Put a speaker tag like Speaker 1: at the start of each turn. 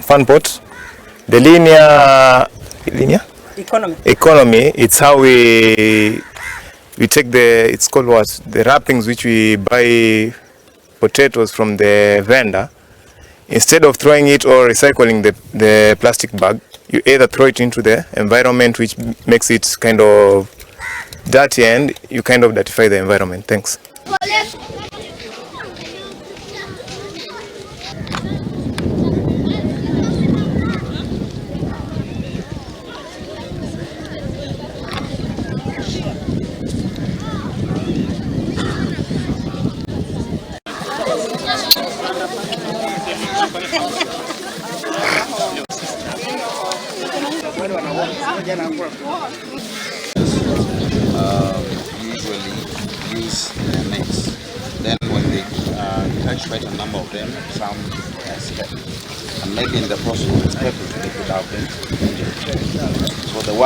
Speaker 1: Fun pot. The linear economy. It's how we take it's called what? The wrappings which we buy potatoes from the vendor. Instead of throwing it or recycling the plastic bag, you either throw it into the environment, which makes it kind of dirty, and you kind of dirtify the environment. Thanks.
Speaker 2: Usually use nets. Then when they catch quite a number of them, some escape. And maybe in the process of escaping, they could have been injured. So the one